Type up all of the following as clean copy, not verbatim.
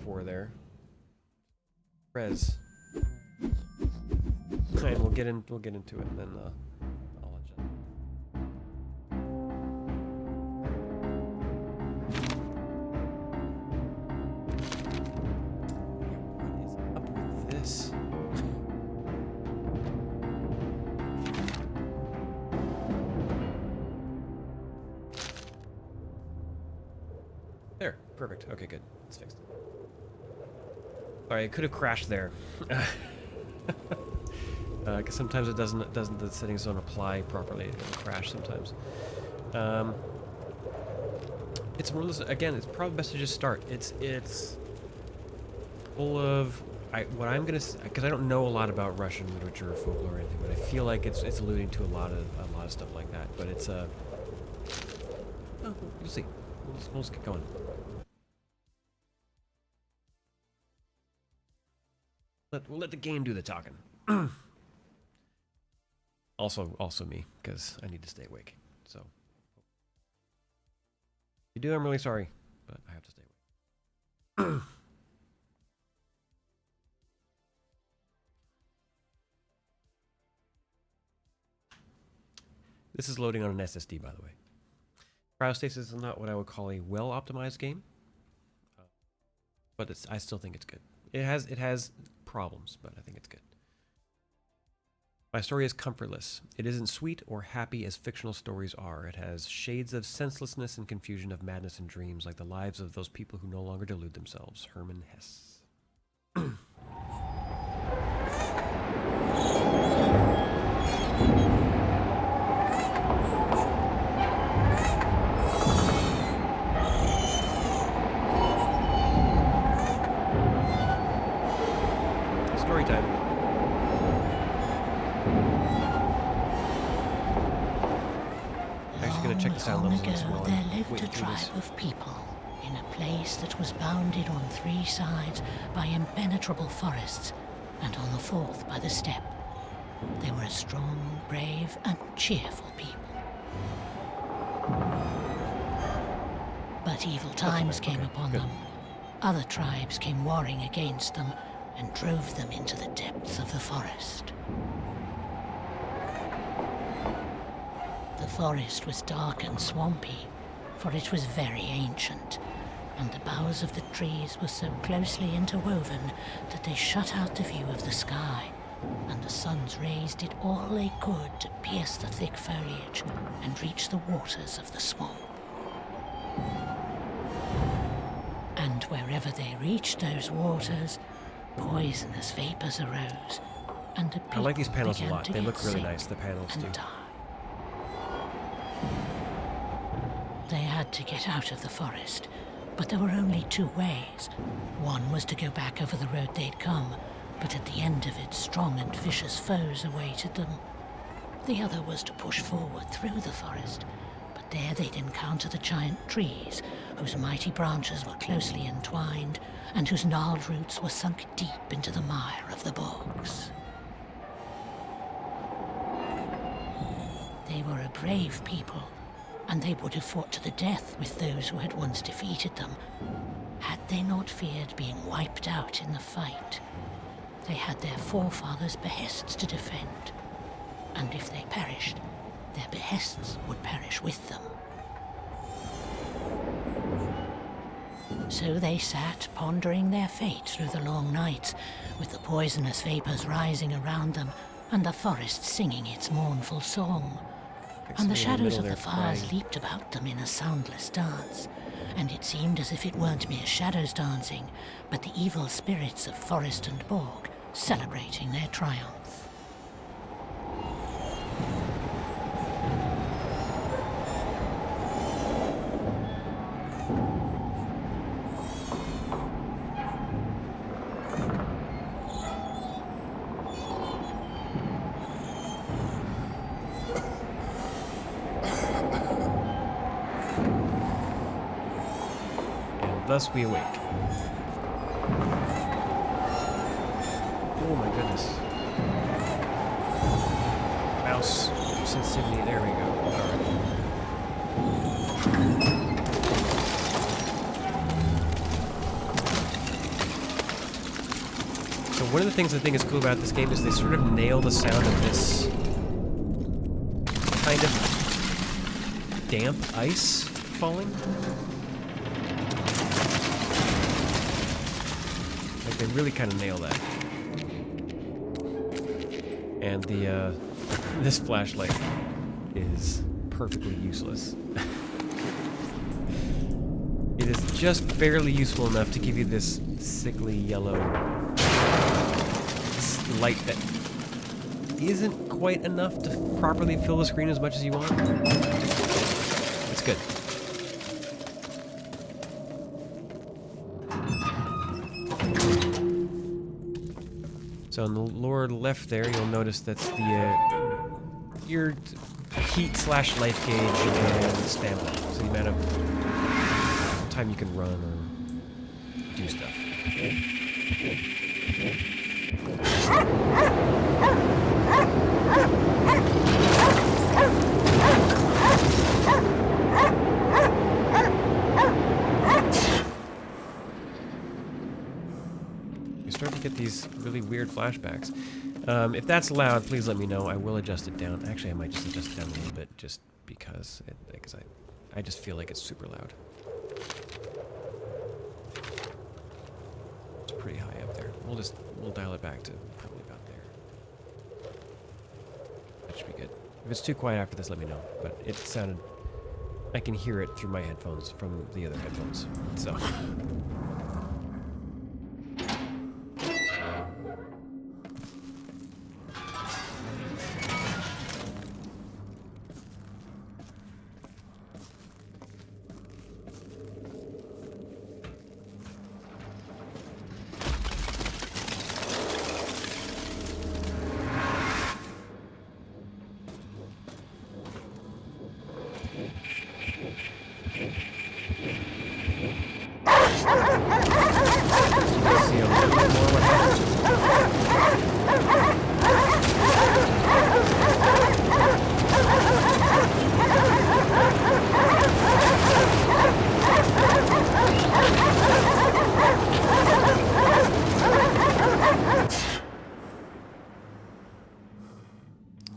for there. Res. And we'll get into it, and then I'll adjust. What is up with this? There, perfect. Okay, good. It's fixed. Sorry, it could have crashed there. Because sometimes it doesn't. The settings don't apply properly. It'll crash sometimes. It's one of those. Again, it's probably best to just start. It's full of what I'm gonna, because I don't know a lot about Russian literature or folklore or anything, but I feel like it's alluding to a lot of stuff like that. But it's oh, you'll see. We'll just get going. We'll let the game do the talking. Also me, because I need to stay awake. So, if you do, I'm really sorry, but I have to stay awake. This is loading on an SSD, by the way. Cryostasis is not what I would call a well-optimized game, but I still think it's good. It has problems, but I think it's good. My story is comfortless. It isn't sweet or happy as fictional stories are. It has shades of senselessness and confusion, of madness and dreams, like the lives of those people who no longer delude themselves. Herman Hesse. Story time. Check the sound levels on this one. There lived a tribe of people in a place that was bounded on 3 sides by impenetrable forests, and on the 4th by the steppe. They were a strong, brave, and cheerful people. But evil times came upon them. Other tribes came warring against them and drove them into the depths of the forest. The forest was dark and swampy, for it was very ancient, and the boughs of the trees were so closely interwoven that they shut out the view of the sky, and the sun's rays did all they could to pierce the thick foliage and reach the waters of the swamp. And wherever they reached those waters, poisonous vapors arose, and the people I like these panels a began lot. to They get look really sick nice, the panels and do. die. They had to get out of the forest, but there were only 2 ways. One was to go back over the road they'd come, but at the end of it, strong and vicious foes awaited them. The other was to push forward through the forest, but there they'd encounter the giant trees, whose mighty branches were closely entwined, and whose gnarled roots were sunk deep into the mire of the bogs. They were a brave people, and they would have fought to the death with those who had once defeated them, had they not feared being wiped out in the fight. They had their forefathers' behests to defend, and if they perished, their behests would perish with them. So they sat, pondering their fate through the long nights, with the poisonous vapors rising around them, and the forest singing its mournful song. And the shadows of the fires leaped about them in a soundless dance, and it seemed as if it weren't mere shadows dancing, but the evil spirits of forest and bog celebrating their triumph. Thus we awake. Oh my goodness. Mouse sensitivity, there we go. Alright. One of the things I think is cool about this game is they sort of nail the sound of this kind of damp ice falling. Like they really kind of nail that. And the this flashlight is perfectly useless. It is just barely useful enough to give you this sickly yellow light that isn't quite enough to properly fill the screen as much as you want. It's good. So on the lower left there, you'll notice that's the your heat/life gauge and stamina. So the amount of time you can run or do stuff. You start to get these really weird flashbacks. If that's loud, please let me know. I will adjust it down. Actually, I might just adjust it down a little bit, just because I just feel like it's super loud. It's pretty high up there. We'll dial it back to probably about there. That should be good. If it's too quiet after this, let me know. But it sounded, I can hear it through my headphones from the other headphones. So.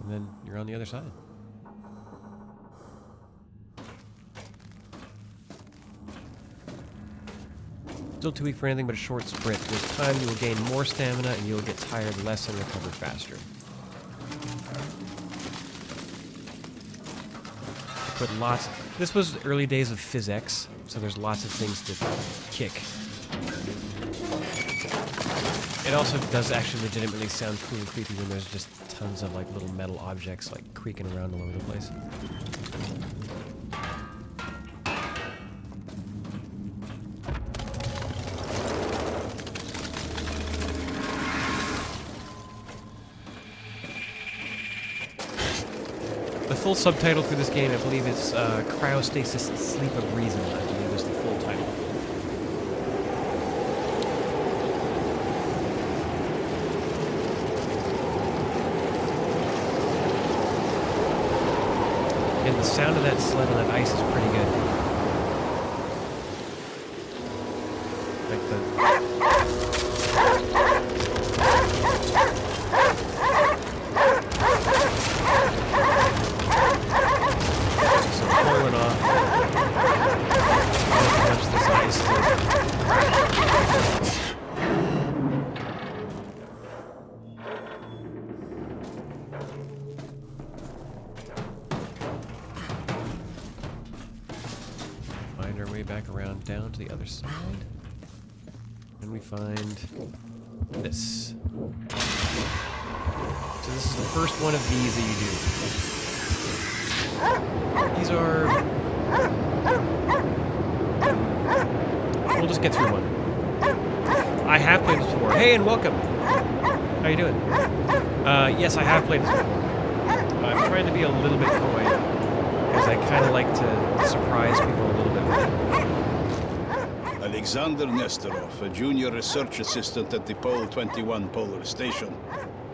And then you're on the other side. Still too weak for anything but a short sprint. With time, you will gain more stamina and you will get tired less and recover faster. Put lots. This was early days of PhysX, so there's lots of things to kick. It also does actually legitimately sound cool and creepy when there's just tons of like little metal objects like creaking around all over the place. The full subtitle for this game, I believe, is Cryostasis: Sleep of Reason, I believe is the full title. And the sound of that sled on that ice is pretty good. Like the... Find our way back around down to the other side. And we find this. So this is the first one of these that you do. These are... We'll just get through one. I have played this before. Hey, and welcome! How you doing? Yes, I have played this before. I'm trying to be a little bit coy, because I kind of like to surprise people a little bit with it. Alexander Nesterov, a junior research assistant at the Pole 21 Polar Station,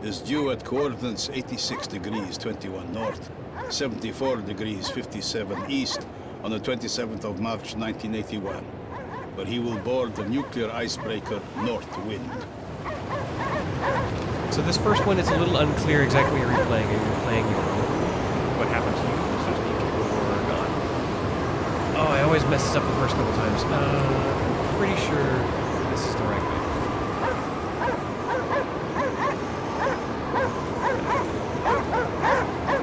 is due at coordinates 86 degrees 21 north, 74 degrees 57 east on the 27th of March 1981, where he will board the nuclear icebreaker North Wind. So this first one, it's a little unclear exactly what you're replaying. Are you replaying what happened to you, so to speak, or not? Oh, I always mess this up the first couple times. I'm pretty sure this is the right way.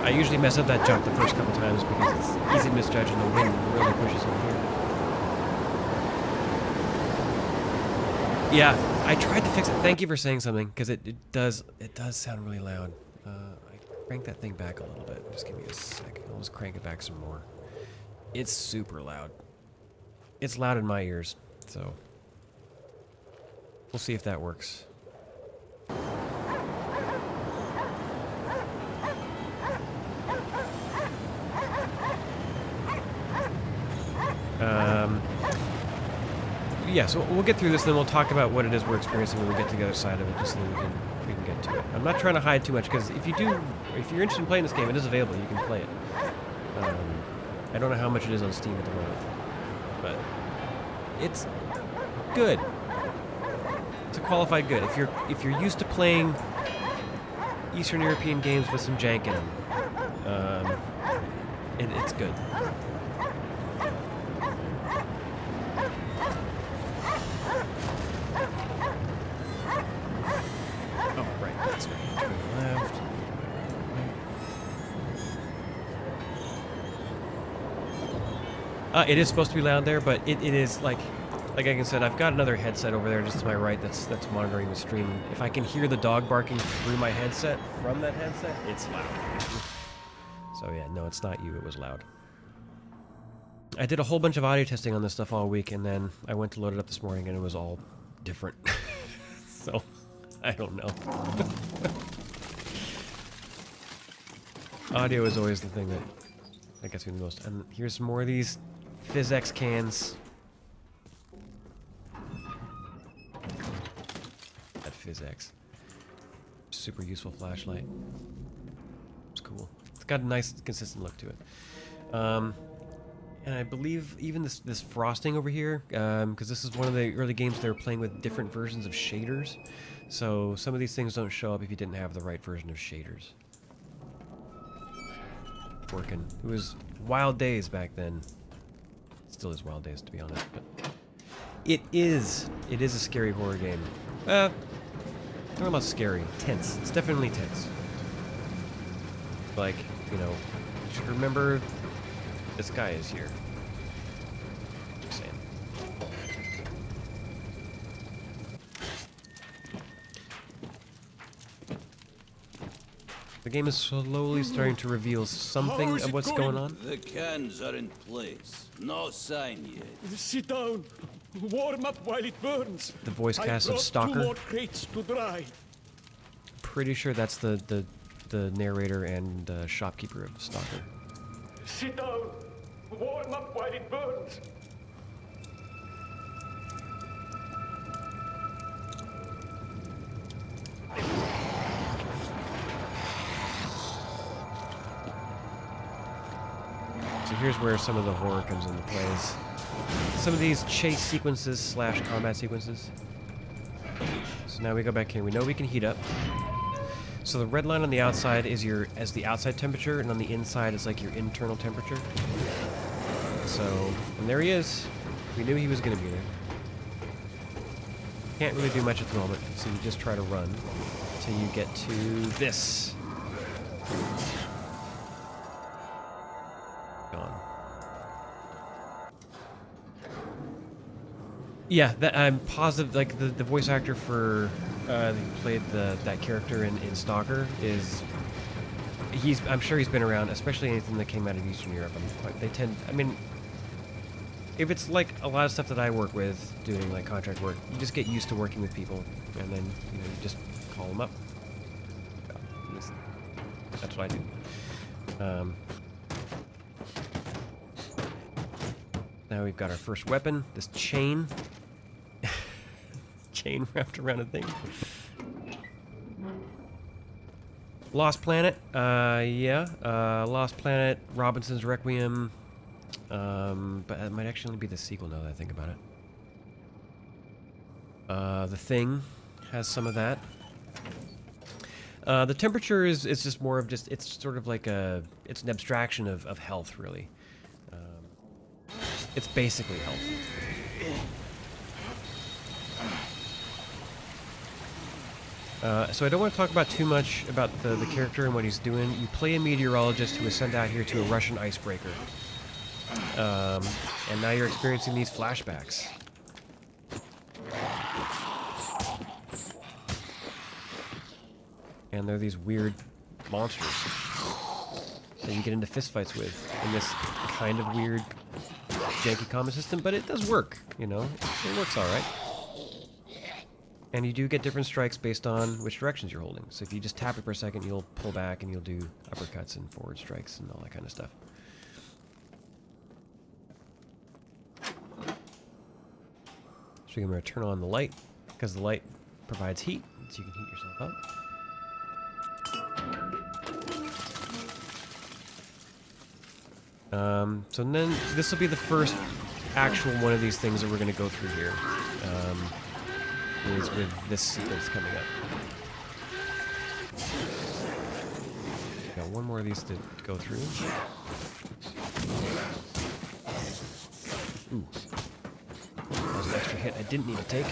I usually mess up that jump the first couple times because it's easy to misjudge and the wind really pushes over here. Yeah, I tried to fix it. Thank you for saying something, because it does sound really loud. I crank that thing back a little bit. Just give me a sec. I'll just crank it back some more. It's super loud. It's loud in my ears, so we'll see if that works. Yeah, so we'll get through this, and then we'll talk about what it is we're experiencing when we get to the other side of it, just so we can get to it. I'm not trying to hide too much, because if you're interested in playing this game, it is available. You can play it. I don't know how much it is on Steam at the moment, but it's good. It's a qualified good. If you're used to playing Eastern European games with some jank in them, it's good. It is supposed to be loud there, but it is like I said, I've got another headset over there just to my right that's monitoring the stream. If I can hear the dog barking through my headset from that headset, it's loud. So yeah, no, it's not you. It was loud. I did a whole bunch of audio testing on this stuff all week, and then I went to load it up this morning, and it was all different. So I don't know. Audio is always the thing that gets me the most. And here's more of these PhysX cans. That PhysX. Super useful flashlight. It's cool. It's got a nice, consistent look to it. And I believe even this frosting over here, because this is one of the early games they were playing with different versions of shaders. So some of these things don't show up if you didn't have the right version of shaders. Working. It was wild days back then. Still is wild days, to be honest, but it is a scary horror game. I don't know about scary. Tense. It's definitely tense. Like, you know, you should remember this guy is here. Just saying. The game is slowly starting to reveal something of what's going on. The cans are in place. No sign yet. Sit down. Warm up while it burns. The voice cast of I brought Stalker. 2 more crates to dry. Pretty sure that's the narrator and shopkeeper of Stalker. Sit down. Warm up while it burns. So here's where some of the horror comes into plays. Some of these chase sequences / combat sequences. So now we go back here. We know we can heat up. So the red line on the outside is the outside temperature, and on the inside is like your internal temperature. So, and there he is. We knew he was going to be there. Can't really do much at the moment, so you just try to run until you get to this. Gone. Yeah, I'm positive. Like the voice actor for who played that character in Stalker is. I'm sure he's been around, especially anything that came out of Eastern Europe. I mean, if it's like a lot of stuff that I work with, doing like contract work, you just get used to working with people, and then you just call them up. That's what I do. Now we've got our first weapon, this chain. Chain wrapped around a thing. Lost Planet, Lost Planet, Robinson's Requiem, but it might actually be the sequel now that I think about it. The Thing has some of that. The temperature is just more of it's sort of like it's an abstraction of health, really. It's basically health. So I don't want to talk about too much about the character and what he's doing. You play a meteorologist who was sent out here to a Russian icebreaker. And now you're experiencing these flashbacks. And they're these weird monsters that you get into fistfights with in this kind of weird, janky combat system, but it does work, you know? It works alright. And you do get different strikes based on which directions you're holding. So if you just tap it for a second, you'll pull back and you'll do uppercuts and forward strikes and all that kind of stuff. So I'm going to turn on the light, because the light provides heat, so you can heat yourself up. So then this will be the first actual one of these things that we're going to go through here. Is with this sequence coming up. Got one more of these to go through. Ooh. That was an extra hit I didn't need to take.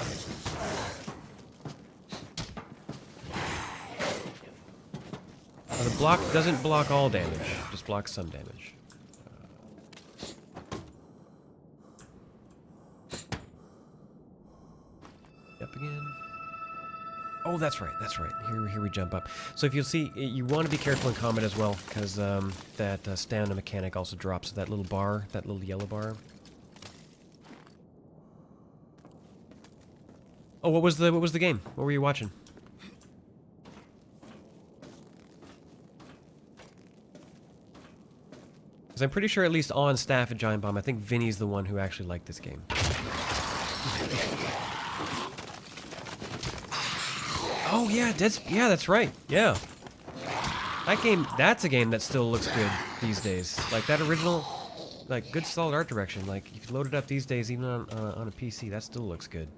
The block doesn't block all damage, just blocks some damage. Up again. Oh, that's right, that's right. Here we jump up. So if you'll see, you want to be careful in combat as well, because that stamina mechanic also drops that little bar, that little yellow bar. Oh, what was the game? What were you watching? Because I'm pretty sure, at least on staff at Giant Bomb, I think Vinny's the one who actually liked this game. Oh yeah, that's right. Yeah. That game, that's a game that still looks good these days. Like that original, like good solid art direction. Like you can load it up these days even on a PC, that still looks good.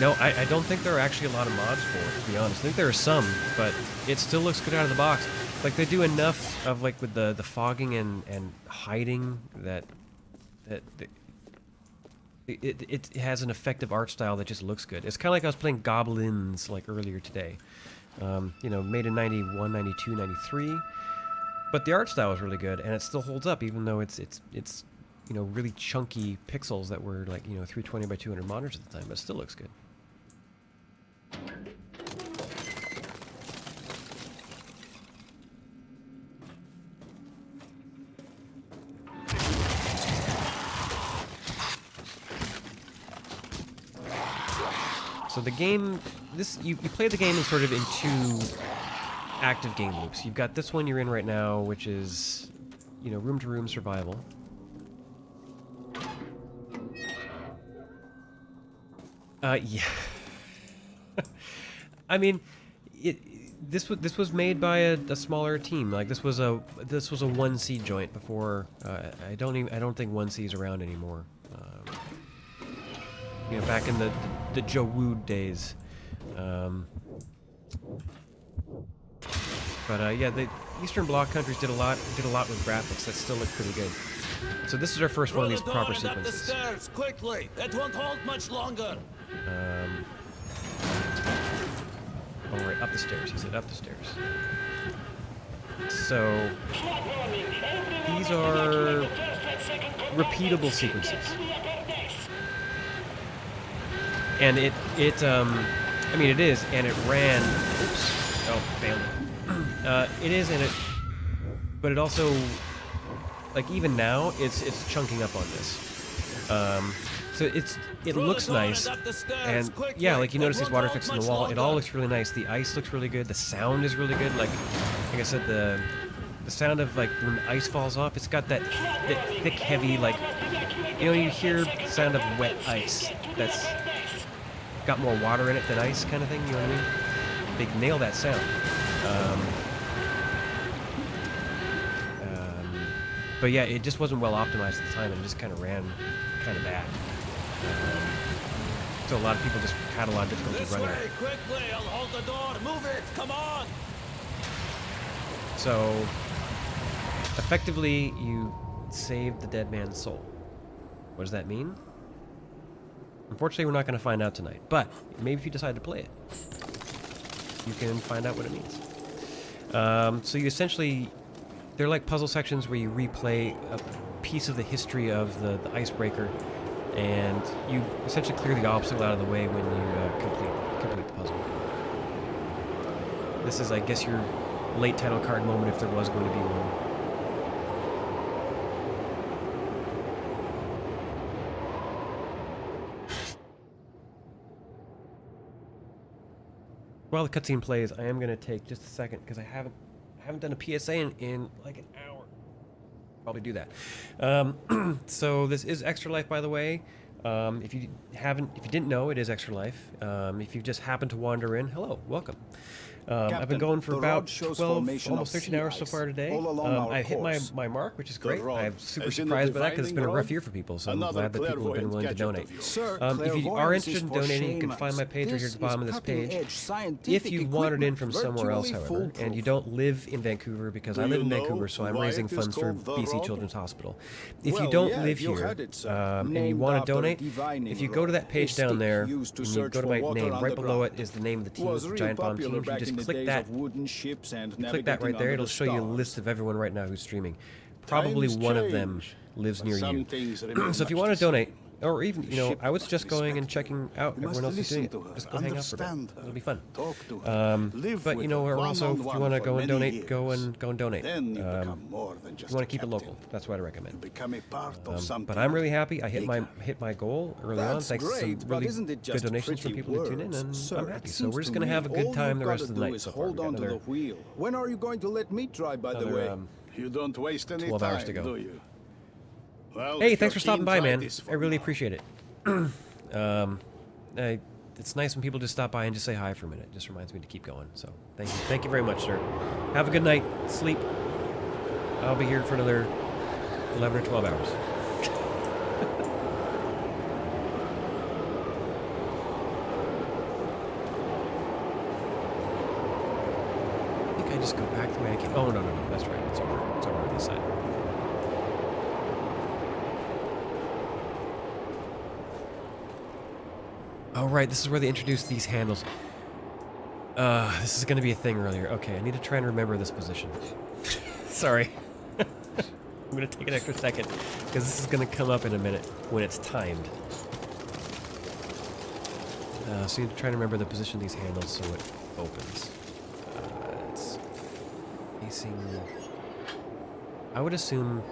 No, I don't think there are actually a lot of mods for it, to be honest. I think there are some, but it still looks good out of the box. Like, they do enough of, like, with the fogging and hiding that it has an effective art style that just looks good. It's kind of like I was playing Goblins, like, earlier today. You know, made in 91, 92, 93. But the art style is really good, and it still holds up, even though it's you know, really chunky pixels that were, like, you know, 320 by 200 monitors at the time, but it still looks good. So the game, you play the game in sort of in two active game loops. You've got this one you're in right now, which is, you know, room-to-room survival. Yeah. I mean, this was made by a smaller team. Like this was a 1C joint before. I don't think 1C is around anymore. You know, back in the Joe Wood days. But yeah, the Eastern Bloc countries did a lot with graphics that still look pretty good. So this is our first one of these proper sequences. Up the stairs, quickly! It won't hold much longer. Oh, right, up the stairs. He said up the stairs. So these are repeatable sequences, and I mean, it is, and it ran. Oops. Oh, failed. It is, and but it also, like, even now, it's chunking up on this. So it looks nice, and yeah, like you notice these water effects on the wall. It all looks really nice. The ice looks really good. The sound is really good. Like I said, the sound of, like, when the ice falls off, it's got that thick, heavy, like, you know, you hear the sound of wet ice that's got more water in it than ice, kind of thing. You know what I mean? They nail that sound. But yeah, it just wasn't well optimized at the time, and it just kind of ran kind of bad. So a lot of people just had a lot of difficulty This running way, it. quickly! I'll hold the door. Move it! Come on! So effectively, you saved the dead man's soul. What does that mean? Unfortunately, we're not going to find out tonight. But maybe if you decide to play it, you can find out what it means. So you essentially, they're like puzzle sections where you replay a piece of the history of the icebreaker, and you essentially clear the obstacle out of the way when you complete the puzzle. This is, I guess, your late title card moment if there was going to be one. While the cutscene plays, I am going to take just a second because I haven't done a PSA in like an hour. Probably do that. So this is Extra Life, by the way. If you didn't know, it is Extra Life. If you just happened to wander in, hello, welcome. I've been going for about 12, almost 13 hours so far today. I hit my mark, which is great. I'm super surprised by that because it's been a rough year for people, so I'm glad that people have been willing to donate. If you are interested in donating, you can find my page right here at the bottom of this page. If you've wandered in from somewhere else, however, and you don't live in Vancouver, because I live in Vancouver, so I'm raising funds for BC Children's Hospital. If you don't live here and you want to donate, if you go to that page down there, and you go to my name, right below it is the name of the team, the Giant Bomb team. If you just click that right there, it'll show you a list of everyone right now who's streaming. Probably one of them lives near you. So if you want to donate, or even, I was just going and checking out everyone else is doing it. Just go hang out for a bit. It'll be fun. But or also, if you want to go and donate, go and donate. You want to keep it local. That's what I recommend. But I'm really happy. I hit my goal early on, thanks to some really good donations from people who tune in, and I'm happy. So we're just going to have a good time the rest of the night so far. Hold on to the wheel. When are you going to let me try, by the way? You don't waste any 12 hours to time, go. do you? Well, Hey, if thanks you're for stopping keen, by, try man. this for I really now. appreciate it. It's nice when people just stop by and just say hi for a minute. It just reminds me to keep going. So thank you. Thank you very much, sir. Have a good night. Sleep. I'll be here for another 11 or 12 hours. I think I just go back the way I came. Oh, no. That's right. It's over on this side. Oh, right, this is where they introduced these handles. This is going to be a thing earlier. Okay, I need to try and remember this position. Sorry. I'm going to take an extra second, because this is going to come up in a minute when it's timed. So you need to try and remember the position of these handles so it opens. It's facing... I would assume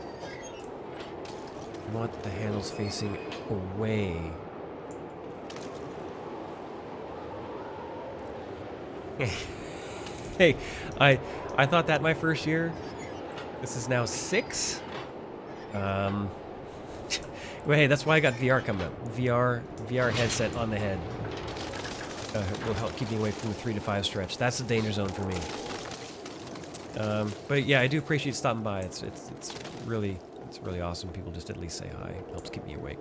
you want the handles facing away. Hey, I thought that my first year. This is now 6. Well, hey, that's why I got VR coming up. VR headset on the head will help keep me away from the 3 to 5 stretch. That's the danger zone for me. But yeah, I do appreciate stopping by. It's really awesome. People just at least say hi. It helps keep me awake.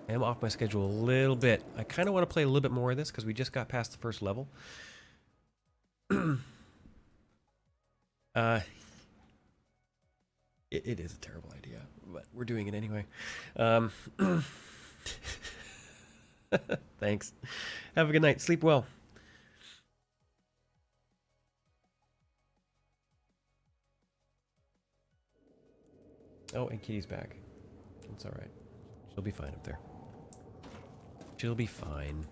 I am off my schedule a little bit. I kind of want to play a little bit more of this because we just got past the first level. It is a terrible idea, but we're doing it anyway. Thanks. Have a good night. Sleep well. Oh, and Kitty's back. It's all right. She'll be fine up there. She'll be fine.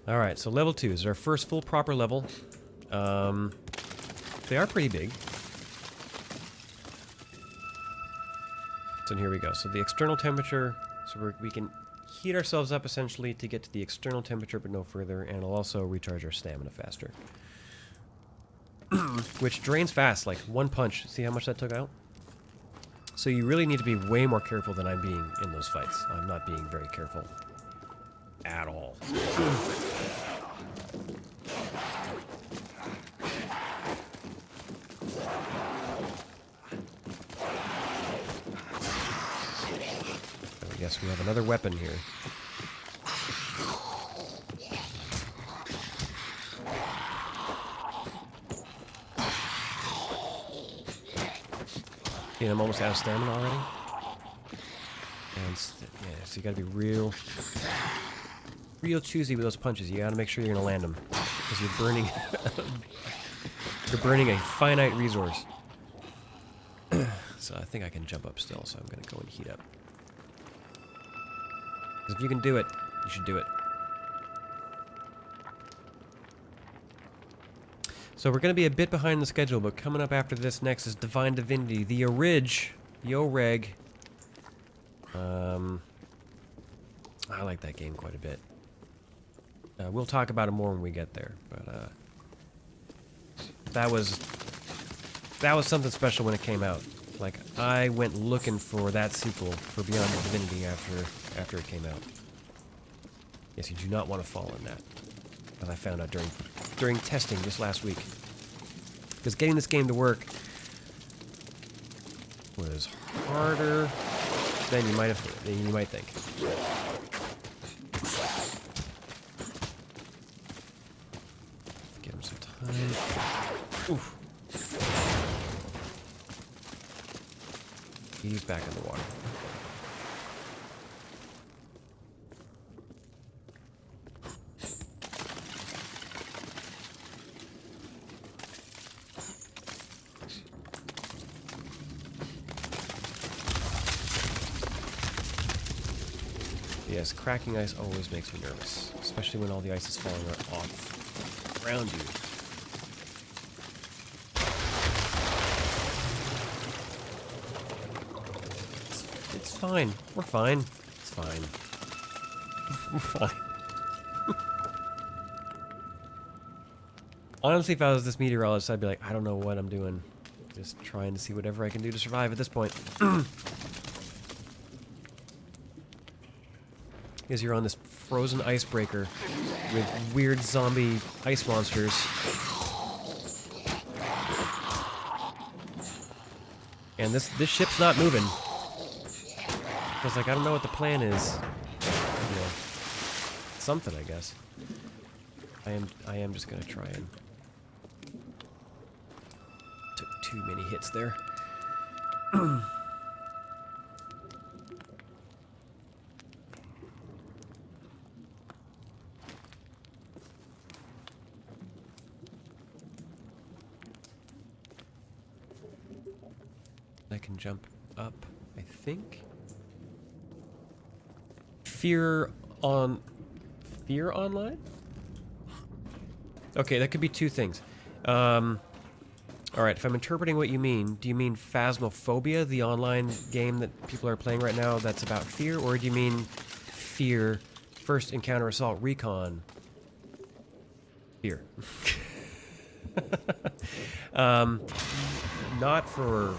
Alright, so level 2 is our first full proper level. They are pretty big. So here we go. So the external temperature, so we can heat ourselves up essentially to get to the external temperature but no further, and it'll also recharge our stamina faster. Which drains fast, like one punch. See how much that took out? So you really need to be way more careful than I'm being in those fights. I'm not being very careful. At all. I guess we have another weapon here. Yeah, I'm almost out of stamina already. And yeah, so you gotta be real choosy with those punches. You gotta make sure you're gonna land them, because you're burning, you're burning a finite resource. So I think I can jump up still. So I'm gonna go and heat up. Because if you can do it, you should do it. So we're going to be a bit behind the schedule, but coming up after this next is Divine Divinity, the OREG. I like that game quite a bit. We'll talk about it more when we get there, but that was something special when it came out. Like, I went looking for that sequel for Beyond Divinity after it came out. Yes, you do not want to fall in that, as I found out during testing just last week. Because getting this game to work was harder than you might think. Give him some time. Oof. He's back in the water. Yes, cracking ice always makes me nervous, especially when all the ice is falling off around you. It's fine. We're fine. It's fine. We're fine. Honestly, if I was this meteorologist, I'd be like, I don't know what I'm doing. Just trying to see whatever I can do to survive at this point. Because you're on this frozen icebreaker with weird zombie ice monsters. And this ship's not moving. I was like, I don't know what the plan is. You know, something, I guess. I am just gonna try and... Took too many hits there. I can jump up, I think. Fear Online? Okay, that could be two things. Alright, if I'm interpreting what you mean, do you mean Phasmophobia, the online game that people are playing right now that's about fear? Or do you mean Fear, First Encounter Assault Recon? Fear. Not for...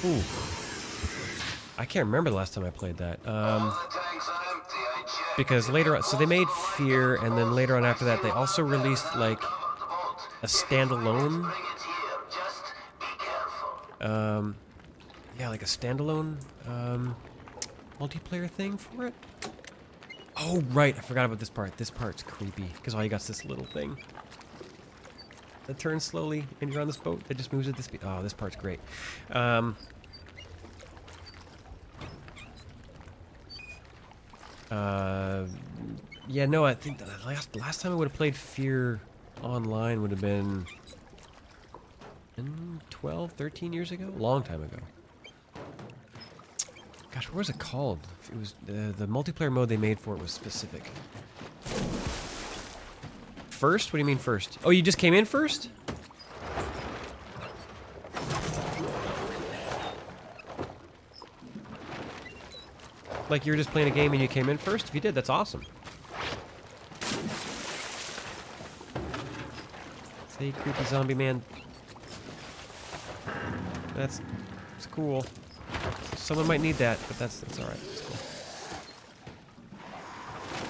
Ooh. I can't remember the last time I played that. Because later on, so they made Fear, and then later on after that, they also released, like, a standalone... yeah, like a standalone, multiplayer thing for it? Oh, right, I forgot about this part. This part's creepy, because all you got's this little thing that turns slowly, and you're on this boat that just moves at this speed. Oh, this part's great. Yeah, no, I think the last time I would have played Fear Online would have been 12, 13 years ago? A long time ago. Gosh, what was it called? It was the multiplayer mode they made for it was specific. First? What do you mean first? Oh, you just came in first? Like you were just playing a game and you came in first? If you did, that's awesome. Say, creepy zombie man. That's cool. Someone might need that, but that's alright. That's cool.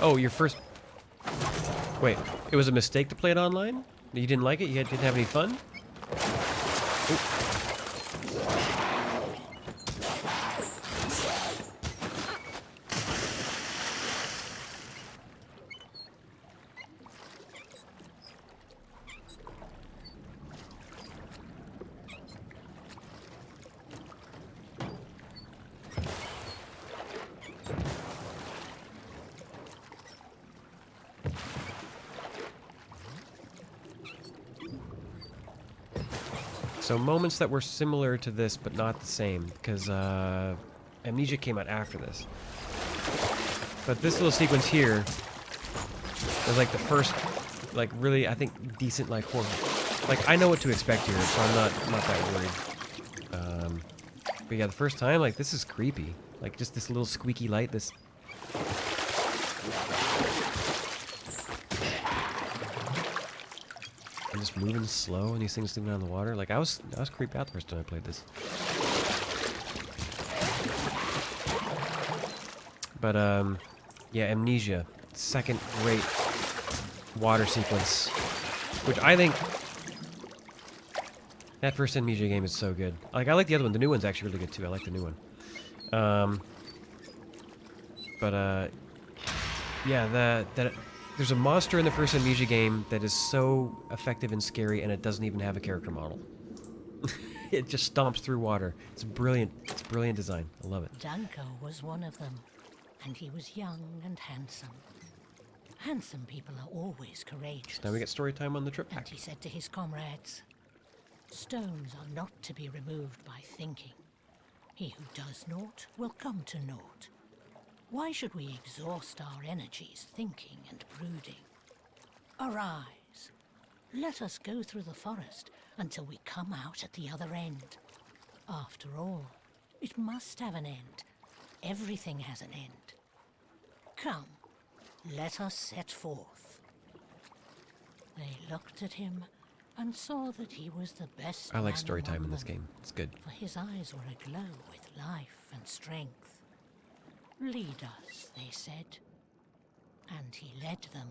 Oh, your first... Wait, it was a mistake to play it online? You didn't like it? You didn't have any fun? Ooh. So moments that were similar to this, but not the same, because Amnesia came out after this. But this little sequence here was like the first, like really, I think, decent like horror. Like I know what to expect here, so I'm not that worried. But yeah, the first time, like this is creepy. Like just this little squeaky light. This. And just moving slow, and these things moving on the water. Like I was creeped out the first time I played this. But yeah, Amnesia, second great water sequence, which I think that first Amnesia game is so good. Like I like the other one. The new one's actually really good too. I like the new one. Yeah, there's a monster in the first Amnesia game that is so effective and scary, and it doesn't even have a character model. It just stomps through water. It's brilliant. It's brilliant design. I love it. Danko was one of them, and he was young and handsome. Handsome people are always courageous. Now we get story time on the trip back. And he said to his comrades, "Stones are not to be removed by thinking. He who does naught will come to naught. Why should we exhaust our energies thinking and brooding? Arise. Let us go through the forest until we come out at the other end. After all, it must have an end. Everything has an end. Come, let us set forth." They looked at him and saw that he was the best I like man story time in among this them, game. It's good. for his eyes were aglow with life and strength. "Lead us," they said, and he led them.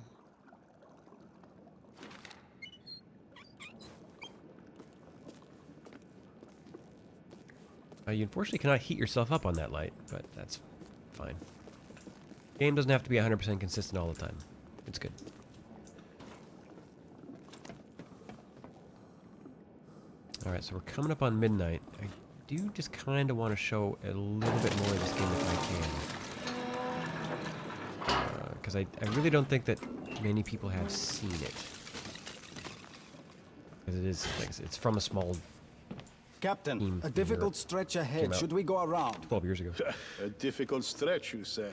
You unfortunately cannot heat yourself up on that light, but that's fine. Game doesn't have to be 100% consistent all the time. It's good. Alright, so we're coming up on midnight. I do just kind of want to show a little bit more of this game if I can. Because I really don't think that many people have seen it. Because it is, like I said, it's from a small Captain, team a in difficult Europe. stretch Came ahead. out Should we go around? 12 years ago. A difficult stretch, you say?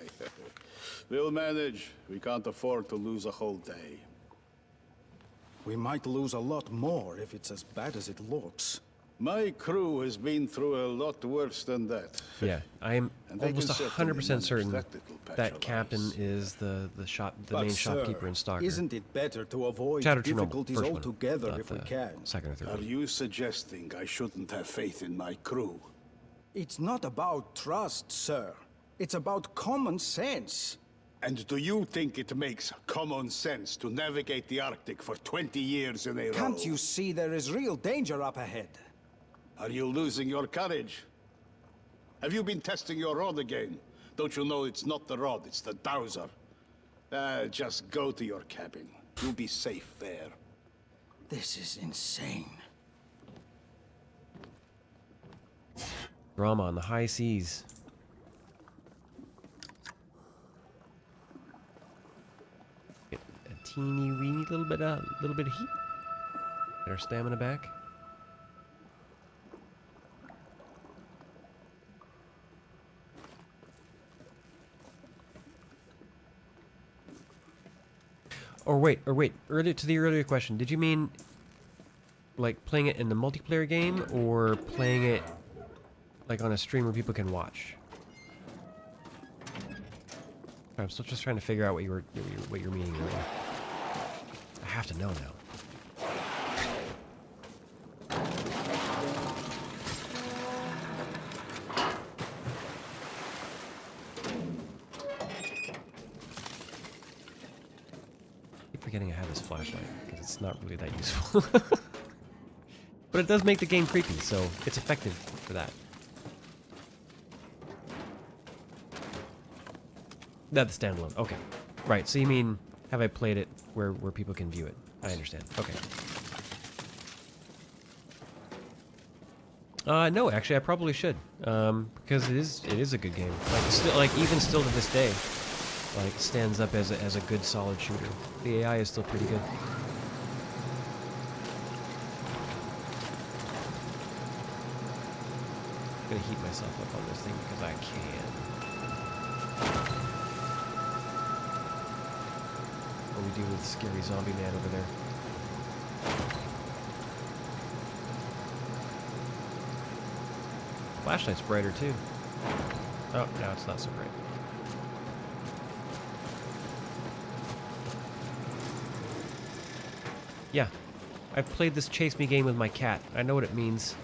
We'll manage. We can't afford to lose a whole day. We might lose a lot more if it's as bad as it looks. My crew has been through a lot worse than that. Yeah, I am And they almost can certainly 100% manage certain that little patch that of Captain ice. is the But main sir, shopkeeper in Stalker. Isn't it better to avoid Shadow Chernobyl, difficulties first one, altogether not if we the can? second or third Are one. you suggesting I shouldn't have faith in my crew? It's not about trust, sir. It's about common sense. And do you think it makes common sense to navigate the Arctic for 20 years in a row? Can't you see there is real danger up ahead? Are you losing your courage? Have you been testing your rod again? Don't you know it's not the rod, it's the dowser? Just go to your cabin. You'll be safe there. This is insane. Drama on the high seas. Get a teeny weeny little bit of heat. Get our stamina back. Or wait. Earlier to the earlier question, did you mean like playing it in the multiplayer game or playing it like on a stream where people can watch? I'm still just trying to figure out what you're meaning earlier. I have to know now. forgetting I have this flashlight, because it's not really that useful. But it does make the game creepy, so it's effective for that. That's standalone. Okay. Right, so you mean, have I played it where people can view it? I understand. Okay. No, actually, I probably should, because it is a good game. Even still to this day, like stands up as a good solid shooter. The AI is still pretty good. I'm gonna heat myself up on this thing because I can. What do we do with scary zombie man over there? Flashlight's brighter too. Oh, now it's not so bright. Yeah, I've played this chase me game with my cat. I know what it means.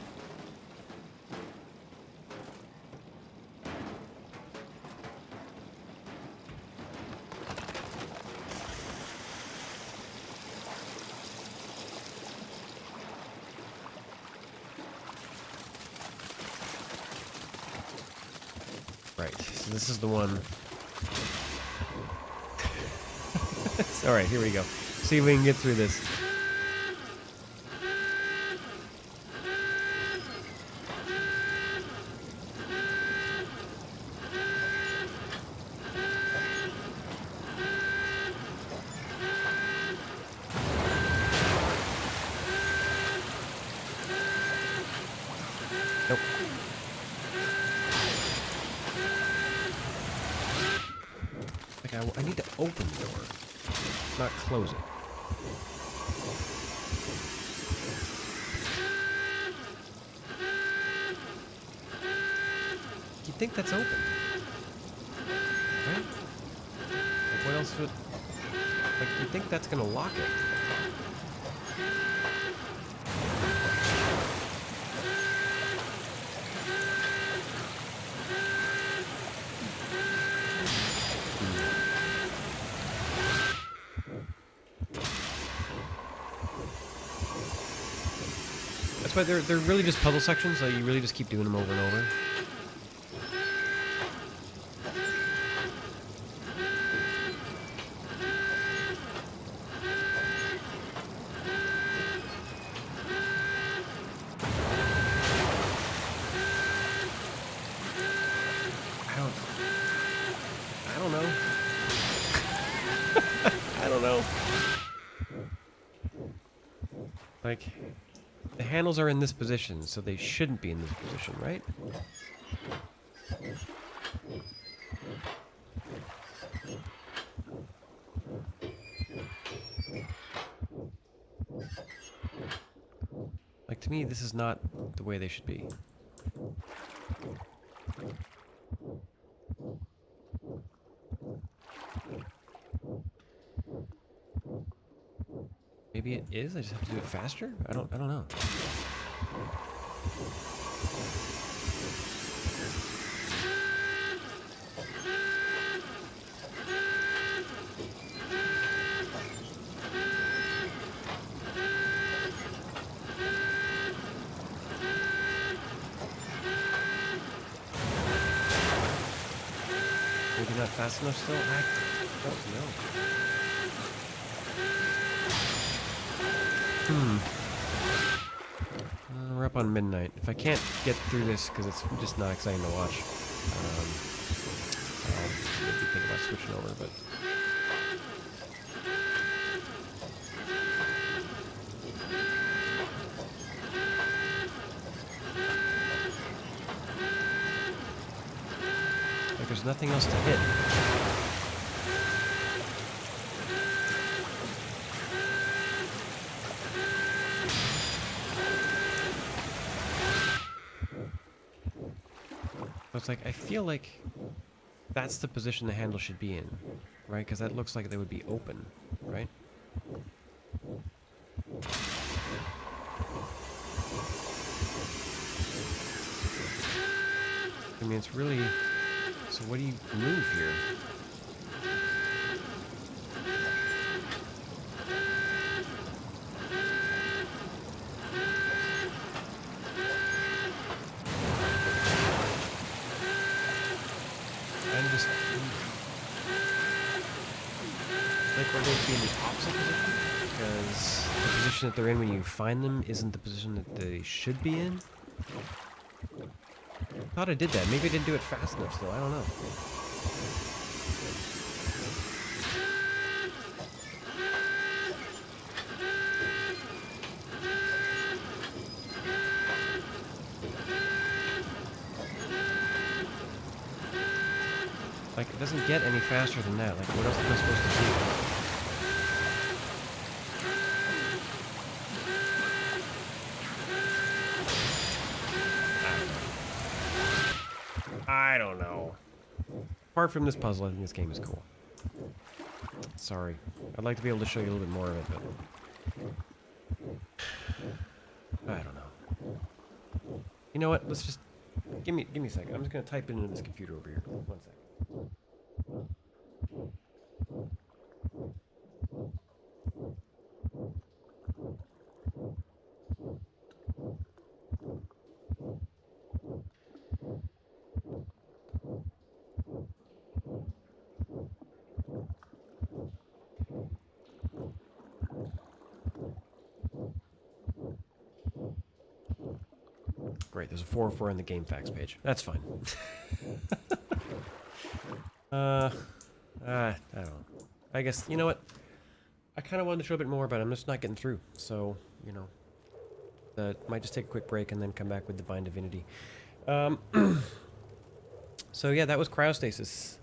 Right, so this is the one. Alright, here we go. See if we can get through this. Nope. Like I need to open the door, not close it. You'd think that's open, right? Like what else would... Like you'd think that's gonna lock it. That's why they're really just puzzle sections, so you really just keep doing them over and over. I don't know. I don't know. Like, the handles are in this position, so they shouldn't be in this position, right? Like, to me, this is not the way they should be. Maybe it is? I just have to do it faster? I don't know. Maybe not fast enough still? I don't know. We're up on midnight. If I can't get through this because it's just not exciting to watch, I'll maybe think about switching over, but... Like, there's nothing else to hit. So it's like, I feel like that's the position the handle should be in, right? Because that looks like they would be open, right? I mean, it's really... So what do you move here? Or they'd be in the opposite position, because the position that they're in when you find them isn't the position that they should be in. I thought I did that. Maybe I didn't do it fast enough still. I don't know. Like, it doesn't get any faster than that. Like, what else am I supposed to do? I don't know. Apart from this puzzle, I think this game is cool. Sorry. I'd like to be able to show you a little bit more of it, but... I don't know. You know what? Let's just... Give me a second. I'm just going to type it into this computer over here. 1 second. Great, there's a 404 on the game facts page. That's fine. I don't know. I guess, you know what? I kind of wanted to show a bit more, but I'm just not getting through. So, you know, might just take a quick break and then come back with Divine Divinity. So yeah, that was Cryostasis.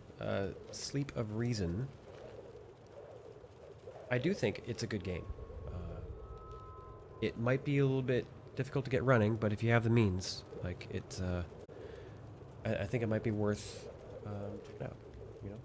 Sleep of Reason. I do think it's a good game. It might be a little bit difficult to get running, but if you have the means, like, it's, I think it might be worth checking out, you know?